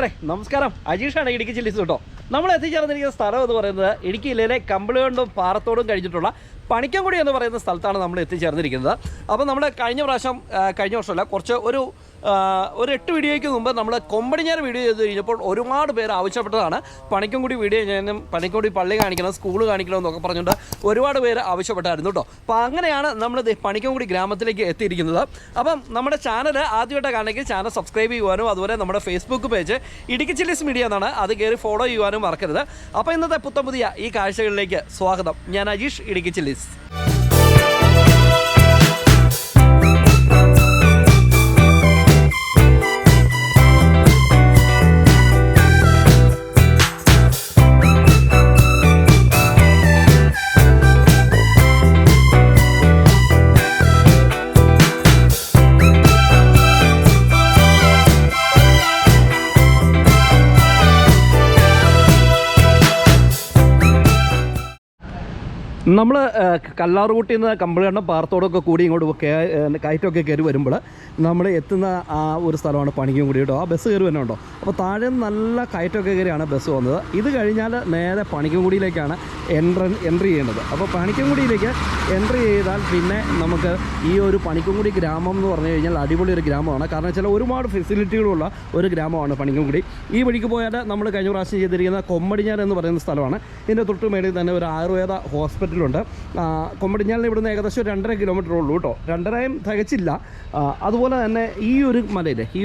കൂട്ടുകാരെ നമസ്കാരം. അജീഷാണ് ഇടുക്കി ചില്ലിസ് കേട്ടോ. നമ്മൾ എത്തിച്ചേർന്നിരിക്കുന്ന സ്ഥലം എന്ന് പറയുന്നത് ഇടുക്കി ജില്ലയിലെ കമ്പിളികണ്ടും പാറത്തോടും കഴിഞ്ഞിട്ടുള്ള പണിക്കൻകുടി എന്ന് പറയുന്ന സ്ഥലത്താണ് നമ്മൾ എത്തിച്ചേർന്നിരിക്കുന്നത്. അപ്പോൾ നമ്മൾ കഴിഞ്ഞ വർഷമല്ല കുറച്ച് ഒരു 8 വീഡിയോയ്ക്ക് മുമ്പ് നമ്മൾ കൊമ്പടിഞ്ഞാറ് വീഡിയോ ചെയ്ത് കഴിഞ്ഞപ്പോൾ ഒരുപാട് പേര് ആവശ്യപ്പെട്ടതാണ് പണിക്കൻകുടി വീഡിയോ ചെയ്യാനും പണിക്കൻകുടി പള്ളി കാണിക്കണം, സ്കൂൾ കാണിക്കണം എന്നൊക്കെ പറഞ്ഞുകൊണ്ട് ഒരുപാട് പേര് ആവശ്യപ്പെട്ടായിരുന്നു കേട്ടോ. അപ്പോൾ അങ്ങനെയാണ് നമ്മൾ പണിക്കൻകുടി ഗ്രാമത്തിലേക്ക് എത്തിയിരിക്കുന്നത്. അപ്പം നമ്മുടെ ചാനൽ ആദ്യമായിട്ട് കാണണമെങ്കിൽ ചാനൽ സബ്സ്ക്രൈബ് ചെയ്യുവാനും അതുപോലെ നമ്മുടെ Facebook page Idukki chillies media എന്നാണ്, അത് കയറി ഫോളോ ചെയ്യുവാനും മറക്കരുത്. അപ്പോൾ ഇന്നത്തെ പുതിയ ഈ കാഴ്ചകളിലേക്ക് സ്വാഗതം. ഞാൻ അജീഷ്, ഇടുക്കി ചില്ലിസ്. നമ്മൾ കല്ലാറുകുട്ടിയിൽ നിന്ന് കമ്പിളികണ്ടം പാറത്തോടൊക്കെ കൂടി ഇങ്ങോട്ട് കയറ്റമൊക്കെ കയറി വരുമ്പോൾ നമ്മൾ എത്തുന്ന ആ ഒരു സ്ഥലമാണ് പണിക്കൻകുടി കേട്ടോ. ആ ബസ് കയറി വരുന്നുണ്ടോ. അപ്പോൾ താഴെ നല്ല കയറ്റമൊക്കെ കയറിയാണ് ബസ് വന്നത്. ഇത് കഴിഞ്ഞാൽ നേരെ പണിക്കൻകുടിയിലേക്കാണ് എൻട്രി ചെയ്യേണ്ടത്. അപ്പോൾ പണിക്കൻകുടിയിലേക്ക് എൻട്രി ചെയ്താൽ പിന്നെ നമുക്ക് ഈ ഒരു പണിക്കൻകുടി ഗ്രാമം എന്ന് പറഞ്ഞു കഴിഞ്ഞാൽ അടിപൊളി ഒരു ഗ്രാമമാണ്. കാരണം വെച്ചാൽ ഒരുപാട് ഫെസിലിറ്റികളുള്ള ഒരു ഗ്രാമമാണ് പണിക്കൻകുടി. ഈ വഴിക്ക് പോയാൽ നമ്മൾ കഴിഞ്ഞ പ്രാവശ്യം ചെയ്തിരിക്കുന്ന കൊമ്പടിഞ്ഞാൽ എന്ന് പറയുന്ന സ്ഥലമാണ്. ഇതിൻ്റെ തൊട്ടുമേടിൽ തന്നെ ഒരു ആയുർവേദ ഹോസ്പിറ്റലുണ്ട്. കൊമ്പടിഞ്ഞാലിന് ഇവിടുന്ന് ഏകദേശം 2.5 കിലോമീറ്റർ ഉള്ളൂ കേട്ടോ. 2.5 തികച്ചില്ല. അതുപോലെ തന്നെ ഈ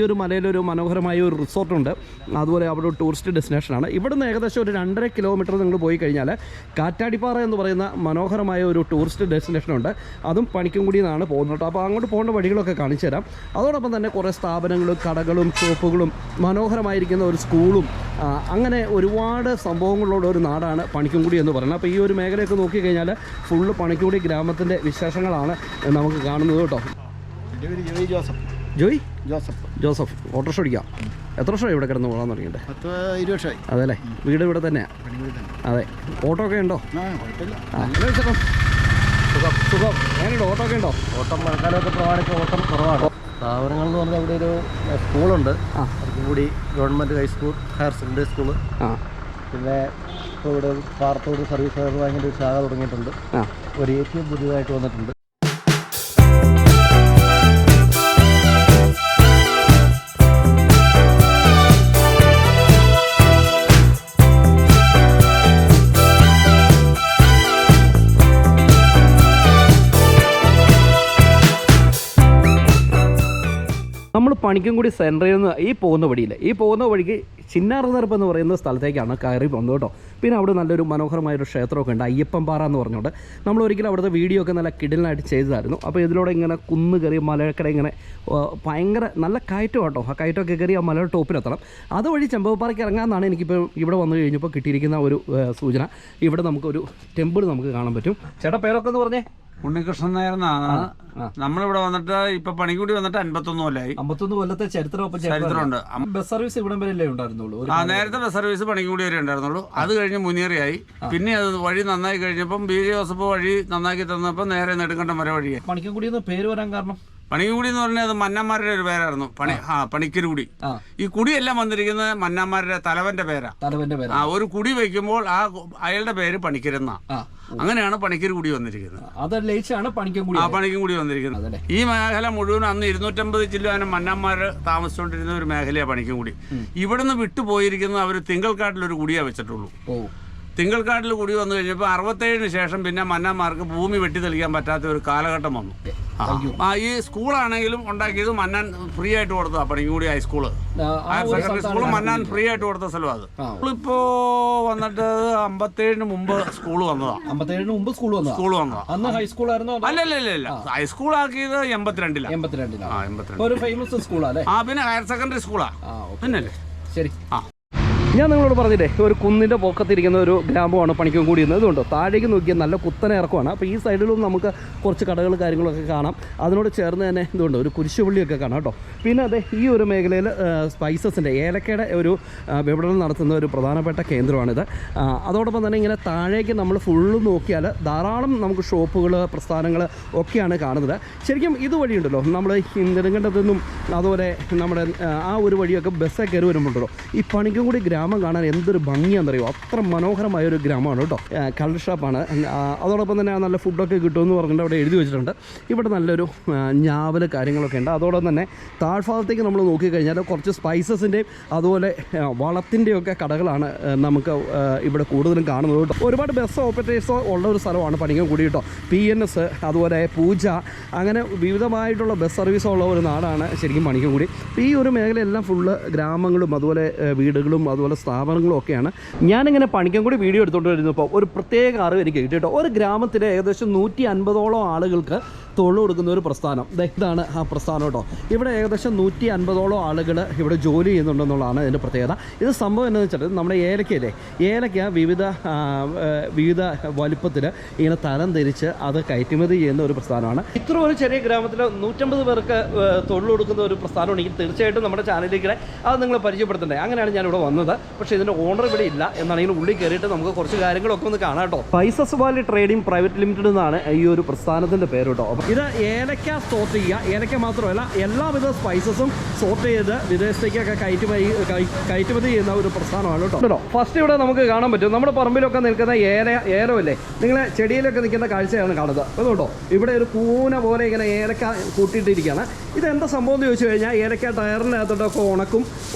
ഒരു മലയിലൊരു മനോഹരമായ ഒരു റിസോർട്ടുണ്ട്. അതുപോലെ അവിടെ ഒരു ടൂറിസ്റ്റ് ഡെസ്റ്റിനേഷനാണ്. ഇവിടുന്ന് ഏകദേശം ഒരു 2.5 കിലോമീറ്റർ നിങ്ങൾ പോയി കഴിഞ്ഞാൽ കാറ്റാടിപ്പാറ എന്ന് പറയുന്ന മനോഹരമായ ഒരു ടൂറിസ്റ്റ് ഡെസ്റ്റിനേഷനുണ്ട്. അതും പണിക്കൻകുടിയിൽ നിന്നാണ് പോകുന്നത് കേട്ടോ. അപ്പോൾ അങ്ങോട്ട് പോകേണ്ട വഴികളൊക്കെ കാണിച്ചു തരാം. അതോടൊപ്പം തന്നെ കുറേ സ്ഥാപനങ്ങളും കടകളും ഷോപ്പുകളും മനോഹരമായിരിക്കുന്ന ഒരു സ്കൂളും അങ്ങനെ ഒരുപാട് സംഭവങ്ങളുള്ള ഒരു നാടാണ് പണിക്കൻകുടി എന്ന് പറയുന്നത്. അപ്പോൾ ഈ ഒരു മേഖലയൊക്കെ നോക്കിക്കഴിഞ്ഞാൽ ഫുള്ള് പണിക്കൻകുടി ഗ്രാമത്തിൻ്റെ വിശേഷങ്ങളാണ് നമുക്ക് കാണുന്നത് കേട്ടോ. ജോസഫ് ഓട്ടോറിക്ഷ ഓടിക്കാം. എത്ര വർഷമായി ഇവിടെ കിടന്ന് പോകാൻ തുടങ്ങിയിട്ട്? 20 വർഷമായി. അതെല്ലേ, വീട് ഇവിടെ തന്നെയാണ്? അതെ. ഓട്ടോ ഒക്കെ ഉണ്ടോ? സുഖം. എങ്ങനെയുണ്ട്? ഓട്ടോ ഒക്കെ ഉണ്ടോ? ഓട്ടം മഴക്കാലമൊക്കെ പ്രമാണിച്ച് ഓട്ടം കുറവാണ്. സ്ഥാപനങ്ങൾ എന്ന് പറഞ്ഞാൽ ഇവിടെ ഒരു സ്കൂളുണ്ട്, Panikkankudi government high school, higher secondary school. പിന്നെ ഇപ്പോൾ ഇവിടെ പാറത്തോട് സർവീസ് ബാങ്കിൻ്റെ ഒരു ശാഖ തുടങ്ങിയിട്ടുണ്ട്. ഒരു ATM പുതിയതായിട്ട് വന്നിട്ടുണ്ട്. നമ്മൾ പണിക്കൻകുടി സെൻറ്ററിൽ നിന്ന് ഈ പോകുന്ന വഴിക്ക് ചിന്നാറുനിരപ്പ് എന്ന് പറയുന്ന സ്ഥലത്തേക്കാണ് കയറി വന്നത് കേട്ടോ. പിന്നെ അവിടെ നല്ലൊരു മനോഹരമായൊരു ക്ഷേത്രമൊക്കെ ഉണ്ട്, അയ്യപ്പൻ പാറ എന്ന് പറഞ്ഞുകൊണ്ട്. നമ്മൾ ഒരിക്കലും അവിടുത്തെ വീഡിയോ ഒക്കെ നല്ല കിടിലനായിട്ട് ചെയ്തതായിരുന്നു. അപ്പോൾ ഇതിലൂടെ ഇങ്ങനെ കുന്ന് കയറി മലക്കട ഇങ്ങനെ ഭയങ്കര നല്ല കയറ്റം കേട്ടോ. ആ കയറ്റമൊക്കെ കയറി ആ മലയുടെ ടോപ്പിലെത്തണം. അതുവഴി ചെമ്പകപ്പാറയ്ക്ക് ഇറങ്ങാമെന്നാണ് എനിക്കിപ്പോൾ ഇവിടെ വന്നു കഴിഞ്ഞപ്പോൾ കിട്ടിയിരിക്കുന്ന ഒരു സൂചന. ഇവിടെ നമുക്കൊരു ടെമ്പിൾ നമുക്ക് കാണാൻ പറ്റും. ചേട്ടാ പേരൊക്കെ എന്ന് പറഞ്ഞേ? ഉണ്ണികൃഷ്ണൻ നായർ എന്നാണ്. നമ്മളിവിടെ വന്നിട്ട് ഇപ്പൊ പണിക്കൂടി വന്നിട്ട് 51 കൊല്ലമായി. 51 കൊല്ലത്തെ ചരിത്രമുണ്ട്. ബസ് സർവീസ് ഇവിടം വരെ ഉണ്ടായിരുന്നുള്ളൂ. നേരത്തെ ബസ് സർവീസ് പണിക്കൂടി വരെ ഉണ്ടായിരുന്നുള്ളൂ. അത് കഴിഞ്ഞ് മുന്നേറിയായി. പിന്നെ അത് വഴി നന്നായി കഴിഞ്ഞപ്പം BJ ജോസഫ് വഴി നന്നാക്കി തന്നപ്പോൾ നേരെ നെടുങ്കണ്ടം വരെ വഴിയായി. പണിക്കൻകുടി പേര് വരാൻ കാരണം? പണിക്കുടി എന്ന് പറഞ്ഞാൽ അത് മന്നാന്മാരുടെ ഒരു പേരായിരുന്നു. പണിക്കരുകുടി. ഈ കുടിയെല്ലാം വന്നിരിക്കുന്നത് മന്നാന്മാരുടെ തലവന്റെ പേരാ. ഒരു കുടി വയ്ക്കുമ്പോൾ അയാളുടെ പേര് പണിക്കരെന്ന. അങ്ങനെയാണ് പണിക്കരുകുടി വന്നിരിക്കുന്നത്. പണിക്കൻകുടി വന്നിരിക്കുന്നത്. ഈ മേഖല മുഴുവൻ അന്ന് 250 ചില്ലാനം മന്നാന്മാർ താമസിച്ചുകൊണ്ടിരുന്ന ഒരു മേഖലയാണ് പണിക്കൻകുടി. ഇവിടുന്ന് വിട്ടുപോയിരിക്കുന്നത് അവർ തിങ്കൾക്കാട്ടിലൊരു കുടിയാ വെച്ചിട്ടുള്ളൂ. തിങ്കൾക്കാട്ടിൽ കൂടി വന്നു കഴിഞ്ഞപ്പോൾ 67-ന് ശേഷം പിന്നെ മന്നാന്മാർക്ക് ഭൂമി വെട്ടി തെളിക്കാൻ പറ്റാത്ത ഒരു കാലഘട്ടം വന്നു. ഈ സ്കൂളാണെങ്കിലും ഉണ്ടാക്കിയത് മന്നാൻ ഫ്രീ ആയിട്ട് കൊടുത്തതാ. Panikkankudi high school, higher secondary school Mannan free ആയിട്ട് കൊടുത്ത സ്ഥലം. അത് സ്കൂളിപ്പോ വന്നിട്ട് 57-ന് മുമ്പ് സ്കൂള് വന്നതാ. 57-ന് മുമ്പ് സ്കൂൾ വന്നതാ. അന്ന് ഹൈസ്കൂളായിരുന്നു? അല്ലല്ല, ഹൈസ്കൂൾ ആക്കിയത് 82-ലാണ്. ഒരു ഫേമസ് സ്കൂളാ. പിന്നെ ഹയർ സെക്കൻഡറി സ്കൂളാ. പിന്നല്ലേ. ശരി. ഞാൻ നിങ്ങളോട് പറഞ്ഞില്ലേ ഒരു കുന്നിൻ്റെ പൊക്കത്തിരിക്കുന്ന ഒരു ഗ്രാമമാണ് പണിക്കൻകുടി എന്ന്. ഇതുകൊണ്ടോ താഴേക്ക് നോക്കിയാൽ നല്ല കുത്തനെ ഇറക്കമാണ്. അപ്പോൾ ഈ സൈഡിലും നമുക്ക് കുറച്ച് കടകൾ കാര്യങ്ങളൊക്കെ കാണാം. അതിനോട് ചേർന്ന് തന്നെ ഇതുകൊണ്ട് ഒരു കുരിശുപള്ളിയൊക്കെ കാണാം കേട്ടോ. പിന്നെ അതെ ഈ ഒരു മേഖലയിൽ സ്പൈസസിൻ്റെ ഏലക്കയുടെ ഒരു വിപണനം നടത്തുന്ന ഒരു പ്രധാനപ്പെട്ട കേന്ദ്രമാണിത്. അതോടൊപ്പം തന്നെ ഇങ്ങനെ താഴേക്ക് നമ്മൾ ഫുള്ള് നോക്കിയാൽ ധാരാളം നമുക്ക് ഷോപ്പുകൾ പ്രസ്ഥാനങ്ങൾ ഒക്കെയാണ് കാണുന്നത്. ശരിക്കും ഇതുവഴിയുണ്ടല്ലോ നമ്മൾ നെടുങ്കണ്ടത്തു നിന്നും അതുപോലെ നമ്മുടെ ആ ഒരു വഴിയൊക്കെ ബസ്സൊക്കെ കയറി വരുമ്പോഴല്ലോ ഈ പണിക്കൻകുടി ഗ്രാമം കാണാൻ എന്തൊരു ഭംഗിയാണെന്നറിയോ. അത്ര മനോഹരമായൊരു ഗ്രാമമാണ് കേട്ടോ. കള്ള് ഷാപ്പാണ്. അതോടൊപ്പം തന്നെ നല്ല ഫുഡൊക്കെ കിട്ടുമെന്ന് പറഞ്ഞിട്ട് അവിടെ എഴുതി വെച്ചിട്ടുണ്ട്. ഇവിടെ നല്ലൊരു ഞാവൽ കാര്യങ്ങളൊക്കെ ഉണ്ട്. അതോടൊപ്പം തന്നെ താഴ്ഭാഗത്തേക്ക് നമ്മൾ നോക്കിക്കഴിഞ്ഞാൽ കുറച്ച് സ്പൈസസിൻ്റെയും അതുപോലെ വളത്തിൻ്റെയൊക്കെ കടകളാണ് നമുക്ക് ഇവിടെ കൂടുതലും കാണുന്നത് കേട്ടോ. ഒരുപാട് ബസ് ഓപ്പറേറ്റേഴ്സോ ഉള്ള ഒരു സ്ഥലമാണ് പണിക്കൻകുടി കേട്ടോ. PNS അതുപോലെ പൂജ അങ്ങനെ വിവിധമായിട്ടുള്ള ബസ് സർവീസോ ഉള്ള ഒരു നാടാണ് ശരിക്കും പണിക്കൻകുടി. ഈ ഒരു മേഖലയെല്ലാം ഫുള്ള് ഗ്രാമങ്ങളും അതുപോലെ വീടുകളും അതുപോലെ സ്ഥാപനങ്ങളും ഒക്കെയാണ്. ഞാനിങ്ങനെ പണിക്കൻകുടി വീഡിയോ എടുത്തുകൊണ്ട് വരുന്നപ്പോൾ ഒരു പ്രത്യേക അറിവ് എനിക്ക് കിട്ടി കേട്ടോ. ഒരു ഗ്രാമത്തിൽ ഏകദേശം 150ഓളം ആളുകൾക്ക് തൊഴിൽ കൊടുക്കുന്ന ഒരു പ്രസ്ഥാനം. ഇതാണ് ആ പ്രസ്ഥാനം കേട്ടോ. ഇവിടെ ഏകദേശം 150ഓളം ആളുകൾ ഇവിടെ ജോലി ചെയ്യുന്നുണ്ടെന്നുള്ളതാണ് ഇതിൻ്റെ പ്രത്യേകത. ഇത് സംഭവം എന്താണെന്ന് വെച്ചാൽ നമ്മുടെ ഏലക്കയില്ലേ, ഏലക്ക വിവിധ വലുപ്പത്തിൽ ഇങ്ങനെ തരം ധരിച്ച് അത് കയറ്റുമതി ചെയ്യുന്ന ഒരു പ്രസ്ഥാനമാണ്. ഇത്ര ഒരു ചെറിയ ഗ്രാമത്തിൽ 150 പേർക്ക് തൊഴിൽ കൊടുക്കുന്ന ഒരു പ്രസ്ഥാനമാണെങ്കിൽ തീർച്ചയായിട്ടും നമ്മുടെ ചാനലിലേക്ക് അത് നിങ്ങൾ പരിചയപ്പെടുത്തണ്ടേ. അങ്ങനെയാണ് ഞാനിവിടെ വന്നത്. പക്ഷേ ഇതിൻ്റെ ഓണർ ഇവിടെ ഇല്ല. എന്നാണെങ്കിൽ ഉള്ളിൽ കയറിയിട്ട് നമുക്ക് കുറച്ച് കാര്യങ്ങളൊക്കെ ഒന്ന് കാണാം കേട്ടോ. Spices Valley trading private limited എന്നാണ് ഈ ഒരു പ്രസ്ഥാനത്തിൻ്റെ പേര് കേട്ടോ. ഇത് ഏലക്ക സോർട്ട് ചെയ്യുക, ഏലക്ക മാത്രമല്ല എല്ലാവിധ സ്പൈസസും സോർട്ട് ചെയ്ത് വിദേശത്തേക്കൊക്കെ കയറ്റുമതി ചെയ്യുന്ന ഒരു പ്രസ്ഥാനമാണ് കേട്ടോ. ഫസ്റ്റ് ഇവിടെ നമുക്ക് കാണാൻ പറ്റും നമ്മുടെ പറമ്പിലൊക്കെ നിൽക്കുന്ന ഏലമല്ലേ, നിങ്ങളെ ചെടിയിലൊക്കെ നിൽക്കുന്ന കാഴ്ചയാണ് കാണുന്നത്. അതുകൊണ്ടോ ഇവിടെ ഒരു കൂന പോലെ ഇങ്ങനെ ഏലക്ക കൂട്ടിയിട്ടിരിക്കുകയാണ്. ഇതെന്താ സംഭവം എന്ന് ചോദിച്ചു കഴിഞ്ഞാൽ ഏലക്ക ടയറിനകത്തോട്ടൊക്കെ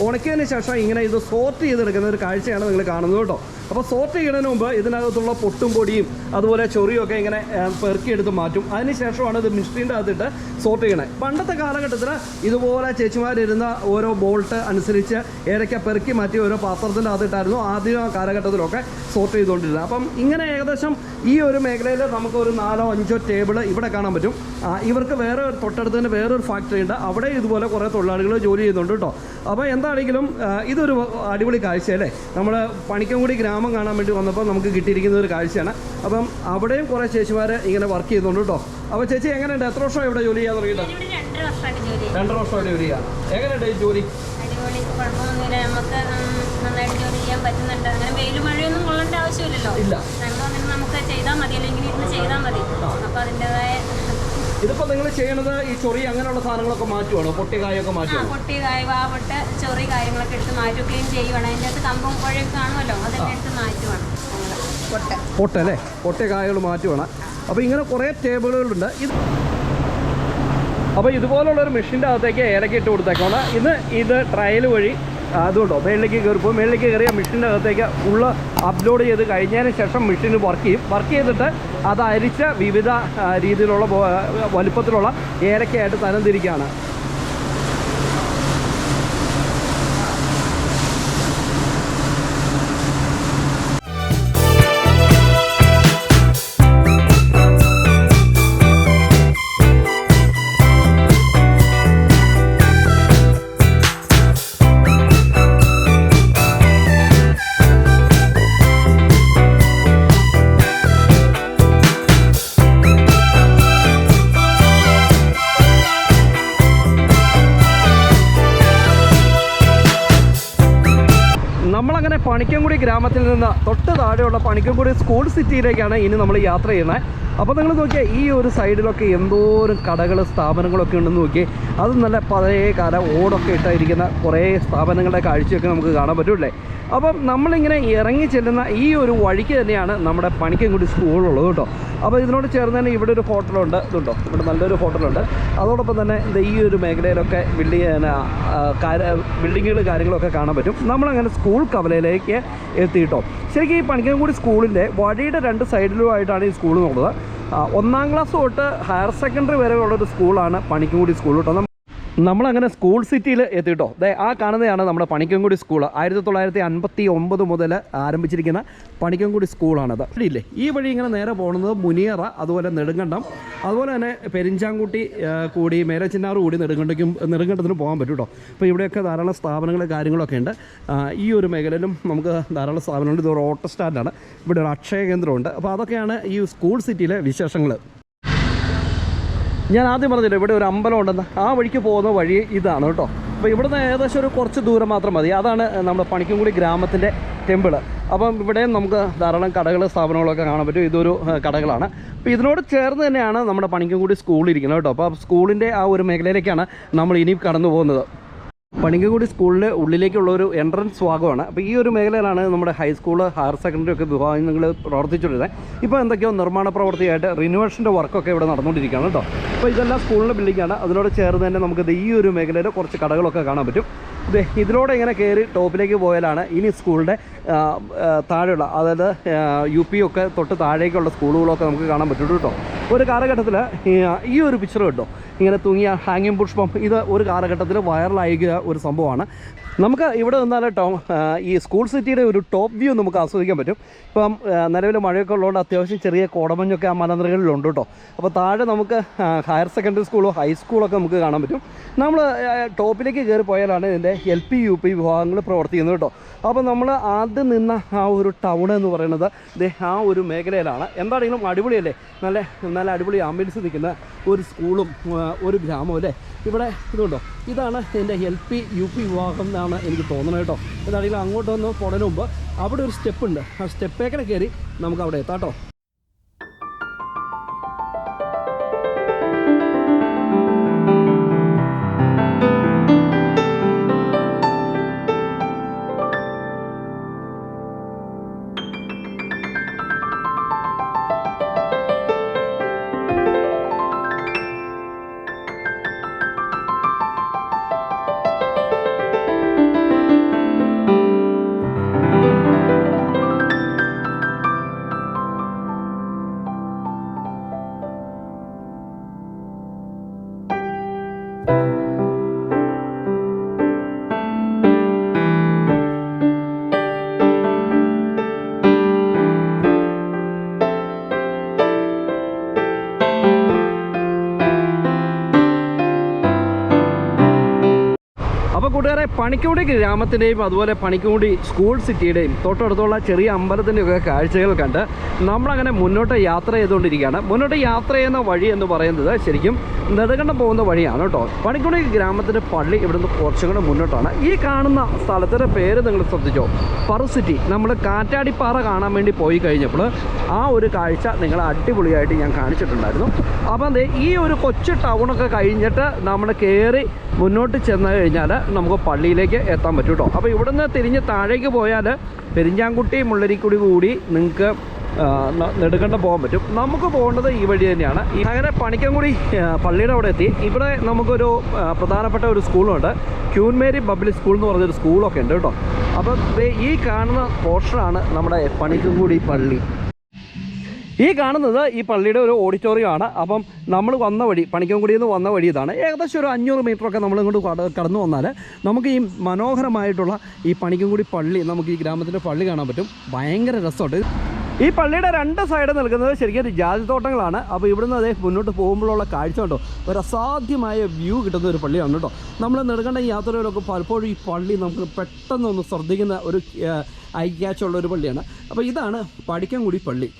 ഉണക്കിയതിന് ശേഷം ഇങ്ങനെ ഇത് സോർട്ട് ചെയ്തെടുക്കുന്ന ഒരു കാഴ്ചയാണ് നിങ്ങൾ കാണുന്നത് കേട്ടോ. അപ്പോൾ സോർട്ട് ചെയ്യുന്നതിന് മുമ്പ് ഇതിനകത്തുള്ള പൊട്ടും പൊടിയും അതുപോലെ ചൊറിയും ഒക്കെ ഇങ്ങനെ പെറുക്കിയെടുത്ത് മാറ്റും. അതിനുശേഷമാണ് ഇത് മിക്സിൻ്റെ അകത്തിട്ട് സോർട്ട് ചെയ്യണത്. പണ്ടത്തെ കാലഘട്ടത്തിൽ ഇതുപോലെ ചേച്ചിമാരിരുന്ന ഓരോ ബോൾട്ട് അനുസരിച്ച് ഏലക്ക പെറുക്കി മാറ്റി ഓരോ പാത്രത്തിൻ്റെ അകത്തിട്ടായിരുന്നു ആദ്യ കാലഘട്ടത്തിലൊക്കെ സോർട്ട് ചെയ്തുകൊണ്ടിരുന്നത്. അപ്പം ഇങ്ങനെ ഏകദേശം ഈ ഒരു മേഖലയിൽ നമുക്ക് ഒരു 4-5 ടേബിൾ ഇവിടെ കാണാൻ പറ്റും. ഇവർക്ക് തൊട്ടടുത്ത് തന്നെ വേറൊരു ഫാക്ടറി ഉണ്ട്. അവിടെ ഇതുപോലെ കുറേ തൊഴിലാളികൾ ജോലി ചെയ്യുന്നുണ്ട് കേട്ടോ. അപ്പോൾ എന്താണെങ്കിലും ഇതൊരു അടിപൊളി കാഴ്ചയല്ലേ. നമ്മൾ പണിക്കൻകുടി ഗ്രാമം കാണാൻ വേണ്ടി വന്നപ്പോൾ നമുക്ക് കിട്ടിയിരിക്കുന്ന ഒരു കാഴ്ചയാണ്. അപ്പം അവിടെയും കുറേ ചേച്ചിമാർ ഇങ്ങനെ വർക്ക് ചെയ്യുന്നുണ്ട് കേട്ടോ. അപ്പോൾ ചേച്ചി എങ്ങനെയുണ്ട്? എത്ര വർഷം ഇവിടെ ജോലി ചെയ്യാൻ തുടങ്ങിയിട്ട്? 2 വർഷമായിട്ട് ജോലി ചെയ്യാം. എങ്ങനെയുണ്ട് ഈ ജോലി? നമുക്ക് നന്നായിട്ട് ജോലി ചെയ്യാൻ പറ്റുന്നുണ്ട്. അങ്ങനെ വെയിലും മഴയൊന്നും കൊള്ളേണ്ട ആവശ്യമില്ലല്ലോ. ഇല്ല, നമുക്ക് ചെയ്താൽ മതി, അല്ലെങ്കിൽ ഇരുന്ന് ചെയ്താൽ മതി. അപ്പോൾ അതിൻ്റെതായ ഇതിപ്പോൾ നിങ്ങൾ ചെയ്യണത് ഈ ചൊറി അങ്ങനെയുള്ള സാധനങ്ങളൊക്കെ മാറ്റുവാണോ? പൊട്ടിക്കായൊക്കെ മാറ്റുമോ? പൊട്ടിക്കായ വാവട്ട് ചൊറി കാര്യങ്ങളൊക്കെ എടുത്ത് മാറ്റും, ക്ലീൻ ചെയ്യുവാണ്. അതിൻ്റെ അകത്ത് കമ്പും കുഴയൊക്കെ കാണുമല്ലോ, അതെല്ലാം എടുത്ത് മാറ്റുവാണ്. പൊട്ടല്ലേ, പൊട്ടിക്കായകൾ മാറ്റുവാണ്. അപ്പോൾ ഇങ്ങനെ കുറേ ടേബിളുകളുണ്ട്. അപ്പോൾ ഇതുപോലുള്ളൊരു മെഷീൻ്റെ അകത്തേക്ക് ഏലക്ക ഇട്ട് കൊടുത്തേക്കാണ്. ഇത് ട്രയൽ വഴി അതുകൊണ്ടോ മേളിലേക്ക് കയറിപ്പോൾ മേളിലേക്ക് കയറിയ മെഷീൻ്റെ അകത്തേക്ക് ഫുള്ള് അപ്ലോഡ് ചെയ്ത് കഴിഞ്ഞതിന് ശേഷം മെഷീൻ വർക്ക് ചെയ്തിട്ട് അത് അരിച്ച് വിവിധ രീതിയിലുള്ള വലുപ്പത്തിലുള്ള ഏലക്കയായിട്ട് തരംതിരിക്കുകയാണ്. നമ്മളങ്ങനെ പണിക്കൻകുടി ഗ്രാമത്തിൽ നിന്ന് തൊട്ട് താഴെയുള്ള പണിക്കൻകുടി സ്കൂൾ സിറ്റിയിലേക്കാണ് ഇനി നമ്മൾ യാത്ര ചെയ്യുന്നത്. അപ്പോൾ നിങ്ങൾ നോക്കിയാൽ ഈ ഒരു സൈഡിലൊക്കെ എന്തോരം കടകൾ സ്ഥാപനങ്ങളൊക്കെ ഉണ്ടെന്ന് നോക്കിയേ. അത് നല്ല പഴയ കാല ഓടൊക്കെ ഇട്ടായിരിക്കുന്ന കുറേ സ്ഥാപനങ്ങളുടെ കാഴ്ചയൊക്കെ നമുക്ക് കാണാൻ പറ്റൂല്ലേ. അപ്പം നമ്മളിങ്ങനെ ഇറങ്ങി ചെല്ലുന്ന ഈ ഒരു വഴിക്ക് തന്നെയാണ് നമ്മുടെ പണിക്കൻകുടി സ്കൂളുള്ളത് കേട്ടോ. അപ്പോൾ ഇതിനോട് ചേർന്ന് തന്നെ ഇവിടെ ഒരു ഹോട്ടലുണ്ട്. ഇതുണ്ടോ, ഇവിടെ നല്ലൊരു ഹോട്ടലുണ്ട്. അതോടൊപ്പം തന്നെ ഈ ഒരു മേഖലയിലൊക്കെ ബിൽഡിങ്ങുകൾ കാര്യങ്ങളൊക്കെ കാണാൻ പറ്റും. നമ്മളങ്ങനെ സ്കൂൾ കവലയിലേക്ക് എത്തിയിട്ടോ. ശരിക്കും ഈ പണിക്കൻകുടി സ്കൂളിൻ്റെ വഴിയുടെ 2 സൈഡിലുമായിട്ടാണ് ഈ സ്കൂൾ ഉള്ളത്. 1ാം ക്ലാസ് തൊട്ട് ഹയർ സെക്കൻഡറി വരെ ഉള്ളൊരു സ്കൂളാണ് പണിക്കൻകുടി സ്കൂൾ കേട്ടോ. നമ്മളങ്ങനെ സ്കൂൾ സിറ്റിയിൽ എത്തിയിട്ടോ. ആ കാണുന്നതാണ് നമ്മുടെ പണിക്കൻകുടി സ്കൂൾ. 1959 മുതൽ ആരംഭിച്ചിരിക്കുന്ന പണിക്കൻകുടി സ്കൂളാണത്. ഇല്ലേ, ഈ വഴി ഇങ്ങനെ നേരെ പോകുന്നത് മുനിയറ, അതുപോലെ നെടുങ്കണ്ടം, അതുപോലെ തന്നെ പെരിഞ്ചാങ്കുട്ടി കൂടി മേരച്ചിന്നാറ് കൂടി നെടുങ്കണ്ടത്തിന് പോകാൻ പറ്റും കേട്ടോ. അപ്പോൾ ഇവിടെയൊക്കെ ധാരാളം സ്ഥാപനങ്ങൾ കാര്യങ്ങളൊക്കെ ഉണ്ട്. ഈ ഒരു മേഖലയിലും നമുക്ക് ധാരാളം സ്ഥാപനങ്ങളുണ്ട്. ഇതൊരു ഓട്ടോ സ്റ്റാൻഡാണ്, ഇവിടെ ഒരു അക്ഷയ കേന്ദ്രമുണ്ട്. അപ്പോൾ അതൊക്കെയാണ് ഈ സ്കൂൾ സിറ്റിയിലെ വിശേഷങ്ങൾ. ഞാൻ ആദ്യം പറഞ്ഞില്ല ഇവിടെ ഒരു അമ്പലം ഉണ്ടെന്ന്. ആ വഴിക്ക് പോകുന്ന വഴി ഇതാണ് കേട്ടോ. അപ്പോൾ ഇവിടുന്ന് ഏകദേശം ഒരു കുറച്ച് ദൂരം മാത്രം മതി. അതാണ് നമ്മുടെ പണിക്കൻകുടി ഗ്രാമത്തിൻ്റെ ടെമ്പിള്. അപ്പം ഇവിടെ നമുക്ക് ധാരാളം കടകൾ സ്ഥാപനങ്ങളൊക്കെ കാണാൻ പറ്റും. ഇതൊരു കടകളാണ്. അപ്പോൾ ഇതിനോട് ചേർന്ന് തന്നെയാണ് നമ്മുടെ പണിക്കൻകുടി സ്കൂളിരിക്കുന്നത് കേട്ടോ. അപ്പോൾ സ്കൂളിൻ്റെ ആ ഒരു മേഖലയിലേക്കാണ് നമ്മൾ ഇനി കടന്നു പോകുന്നത്. പണിക്കൻകുടി സ്കൂളിൻ്റെ ഉള്ളിലേക്കുള്ള ഒരു എൻട്രൻസ് ഭാഗമാണ്. അപ്പോൾ ഈ ഒരു മേഖലയിലാണ് നമ്മുടെ ഹൈസ്കൂൾ, ഹയർ സെക്കൻഡറി ഒക്കെ വിഭാഗങ്ങൾ പ്രവർത്തിച്ചുകൊണ്ടിരുന്നത്. ഇപ്പോൾ എന്തൊക്കെയോ നിർമ്മാണ പ്രവൃത്തിയായിട്ട് റിനോവേഷൻ്റെ വർക്കൊക്കെ ഇവിടെ നടന്നുകൊണ്ടിരിക്കുകയാണ് കേട്ടോ. അപ്പോൾ ഇതെല്ലാം സ്കൂളിൻ്റെ ബിൽഡിങ്ങാണ്. അതിനോട് ചേർന്ന് തന്നെ നമുക്ക് ഈ ഒരു മേഖലയിൽ കുറച്ച് കടകളൊക്കെ കാണാൻ പറ്റും. ഇതിലൂടെ ഇങ്ങനെ കയറി ടോപ്പിലേക്ക് പോയാലാണ് ഇനി സ്കൂളിൻ്റെ താഴെയുള്ള, അതായത് UP ഒക്കെ തൊട്ട് താഴേക്കുള്ള സ്കൂളുകളൊക്കെ നമുക്ക് കാണാൻ പറ്റും കേട്ടോ. ഒരു കാലഘട്ടത്തിൽ ഈ ഒരു പിക്ചർ കേട്ടോ, ഇങ്ങനെ തൂങ്ങിയ ഹാങ്ങിങ് പുഷ്പം, ഇത് ഒരു കാലഘട്ടത്തിൽ വൈറലായ ഒരു സംഭവമാണ്. നമുക്ക് ഇവിടെ നിന്നാൽ ഈ സ്കൂൾ സിറ്റിയുടെ ഒരു ടോപ്പ് വ്യൂ നമുക്ക് ആസ്വദിക്കാൻ പറ്റും. ഇപ്പം നിലവിൽ മഴയൊക്കെ ഉള്ളതുകൊണ്ട് അത്യാവശ്യം ചെറിയ കോടമഞ്ഞൊക്കെ ആ മലനിരകളിലുണ്ട് കേട്ടോ. അപ്പോൾ താഴെ നമുക്ക് ഹയർ സെക്കൻഡറി സ്കൂളോ ഹൈസ്കൂളൊക്കെ നമുക്ക് കാണാൻ പറ്റും. നമ്മൾ ടോപ്പിലേക്ക് കയറി പോയാലാണ് ഇതിൻ്റെ LP UP വിഭാഗങ്ങൾ പ്രവർത്തിക്കുന്നത് കേട്ടോ. അപ്പോൾ നമ്മൾ ആദ്യം നിന്ന ആ ഒരു ടൗൺ എന്ന് പറയുന്നത് ആ ഒരു മേഖലയിലാണ്. എന്താണെങ്കിലും അടിപൊളിയല്ലേ, നല്ല അടിപൊളി ആംബിയൻസ് നിൽക്കുന്ന ഒരു സ്കൂളും ഒരു ഗ്രാമവും അല്ലേ. ഇവിടെ ഇതുണ്ടോ, ഇതാണ് ഇതിൻ്റെ LP UP വിഭാഗം എന്നാണ് എനിക്ക് തോന്നുന്നത് കേട്ടോ. എന്താണെങ്കിലും അങ്ങോട്ട് വന്ന് പോണതിന് മുമ്പ് അവിടെ ഒരു സ്റ്റെപ്പ് ഉണ്ട്. ആ സ്റ്റെപ്പേക്കടെ കയറി നമുക്ക് അവിടെ എത്താം കേട്ടോ. അപ്പോൾ കൂട്ടുകാരെ, പണിക്കൻകുടി ഗ്രാമത്തിൻ്റെയും അതുപോലെ പണിക്കൻകുടി സ്കൂൾ സിറ്റിയുടെയും തൊട്ടടുത്തുള്ള ചെറിയ അമ്പലത്തിൻ്റെയൊക്കെ കാഴ്ചകൾ കണ്ട് നമ്മളങ്ങനെ മുന്നോട്ട് യാത്ര ചെയ്തുകൊണ്ടിരിക്കുകയാണ്. മുന്നോട്ട് യാത്ര ചെയ്യുന്ന വഴി എന്ന് പറയുന്നത് ശരിക്കും നെടുങ്കണ്ടം പോകുന്ന വഴിയാണ് കേട്ടോ. പണിക്കൻകുടി ഗ്രാമത്തിൻ്റെ പള്ളി ഇവിടുന്ന് കുറച്ചും കൂടെ മുന്നോട്ടാണ്. ഈ കാണുന്ന സ്ഥലത്തിൻ്റെ പേര് നിങ്ങൾ ശ്രദ്ധിച്ചോ, ഫറുസിറ്റി. നമ്മൾ കാറ്റാടിപ്പാറ കാണാൻ വേണ്ടി പോയി കഴിഞ്ഞപ്പോൾ ആ ഒരു കാഴ്ച നിങ്ങൾ അടിപൊളിയായിട്ട് ഞാൻ കാണിച്ചിട്ടുണ്ടായിരുന്നു. അപ്പം ഈ ഒരു കൊച്ചു ടൗണൊക്കെ കഴിഞ്ഞിട്ട് നമ്മൾ കയറി മുന്നോട്ട് ചെന്ന് കഴിഞ്ഞാൽ നമുക്ക് പള്ളിയിലേക്ക് എത്താൻ പറ്റും കേട്ടോ. അപ്പോൾ ഇവിടുന്ന് തിരിഞ്ഞ് താഴേക്ക് പോയാൽ പെരിഞ്ചാങ്കുട്ടി മുള്ളരിക്കുടി കൂടി നിങ്ങൾക്ക് നെടുങ്കണ്ടം പോകാൻ പറ്റും. നമുക്ക് പോകേണ്ടത് ഈ വഴി തന്നെയാണ്. അങ്ങനെ പണിക്കൻകുടി പള്ളിയുടെ അവിടെ എത്തി. ഇവിടെ നമുക്കൊരു പ്രധാനപ്പെട്ട ഒരു സ്കൂളുണ്ട്, ക്യൂൻ മേരി പബ്ലിക് സ്കൂൾ എന്ന് പറഞ്ഞൊരു സ്കൂളൊക്കെ ഉണ്ട് കേട്ടോ. അപ്പോൾ ഈ കാണുന്ന പോർഷനാണ് നമ്മുടെ പണിക്കൻകുടി പള്ളി. ഈ കാണുന്നത് ഈ പള്ളിയുടെ ഒരു ഓഡിറ്റോറിയമാണ്. അപ്പം നമ്മൾ വന്ന വഴി, പണിക്കൻകുടിയിൽ നിന്ന് വന്ന വഴി ഇതാണ്. ഏകദേശം ഒരു 500 മീറ്ററൊക്കെ നമ്മളിങ്ങോട്ട് കടന്നു വന്നാൽ നമുക്ക് ഈ മനോഹരമായിട്ടുള്ള ഈ പണിക്കൻകുടി പള്ളി, നമുക്ക് ഈ ഗ്രാമത്തിൻ്റെ പള്ളി കാണാൻ പറ്റും. ഭയങ്കര രസമുണ്ട്. ഈ പള്ളിയുടെ രണ്ട് സൈഡ് നിൽക്കുന്നത് ശരിക്കും ഒരു ജാതിത്തോട്ടങ്ങളാണ്. അപ്പോൾ ഇവിടുന്ന് അതേ മുന്നോട്ട് പോകുമ്പോഴുള്ള കാഴ്ച ഉണ്ടോ, ഒരു അസാധ്യമായ വ്യൂ കിട്ടുന്ന ഒരു പള്ളിയാണ് കേട്ടോ. നമ്മൾ നെടുങ്കണ്ടം യാത്രയിലൊക്കെ പലപ്പോഴും ഈ പള്ളി നമുക്ക് പെട്ടെന്നൊന്ന് ശ്രദ്ധിക്കുന്ന ഒരു ഐ ക്യാച്ചുള്ള ഒരു പള്ളിയാണ്. അപ്പോൾ ഇതാണ് പണിക്കൻകുടി പള്ളി.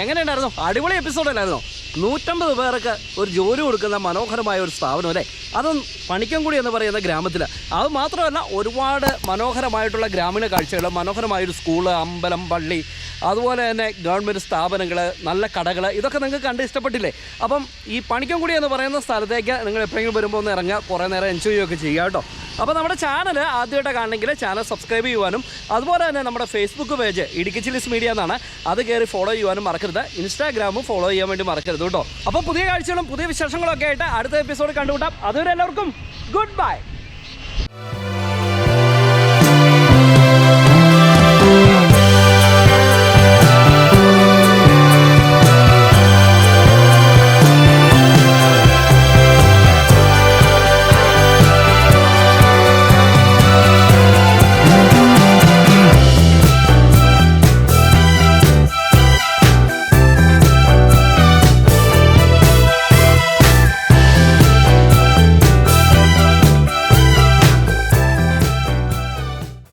എങ്ങനെയുണ്ടായിരുന്നു? അടിപൊളി എപ്പിസോഡല്ലായിരുന്നോ? 150 പേർക്ക് ഒരു ജോലി കൊടുക്കുന്ന മനോഹരമായ ഒരു സ്ഥാപനം അല്ലേ? അതും പണിക്കൻകുടി എന്ന് പറയുന്ന ഗ്രാമത്തിൽ. അത് മാത്രമല്ല, ഒരുപാട് മനോഹരമായിട്ടുള്ള ഗ്രാമീണ കാഴ്ചകൾ, മനോഹരമായൊരു സ്കൂള്, അമ്പലം, പള്ളി, അതുപോലെ തന്നെ ഗവൺമെൻറ് സ്ഥാപനങ്ങൾ, നല്ല കടകൾ, ഇതൊക്കെ നിങ്ങൾക്ക് കണ്ട് ഇഷ്ടപ്പെട്ടില്ലേ? അപ്പം ഈ പണിക്കൻകുടി എന്ന് പറയുന്ന സ്ഥലത്തേക്ക് നിങ്ങൾ എപ്പോഴെങ്കിലും വരുമ്പോൾ ഒന്ന് ഇറങ്ങുക, കുറേ നേരം എൻജോയ് ഒക്കെ ചെയ്യുക കേട്ടോ. അപ്പോൾ നമ്മുടെ ചാനൽ ആദ്യമായിട്ട് കാണണമെങ്കിൽ ചാനൽ സബ്സ്ക്രൈബ് ചെയ്യുവാനും അതുപോലെ തന്നെ നമ്മുടെ Facebook page Idukki chillies media എന്നാണ്, അത് കയറി ഫോളോ ചെയ്യുവാനും മറക്കരുത്. ഇൻസ്റ്റാഗ്രാമും ഫോളോ ചെയ്യാൻ വേണ്ടി മറക്കരുത് കേട്ടോ. അപ്പോൾ പുതിയ കാഴ്ചകളും പുതിയ വിശേഷങ്ങളൊക്കെ ആയിട്ട് അടുത്ത എപ്പിസോഡ് കണ്ടുമുട്ടാം. അതുവരെ എല്ലാവർക്കും ഗുഡ് ബൈ.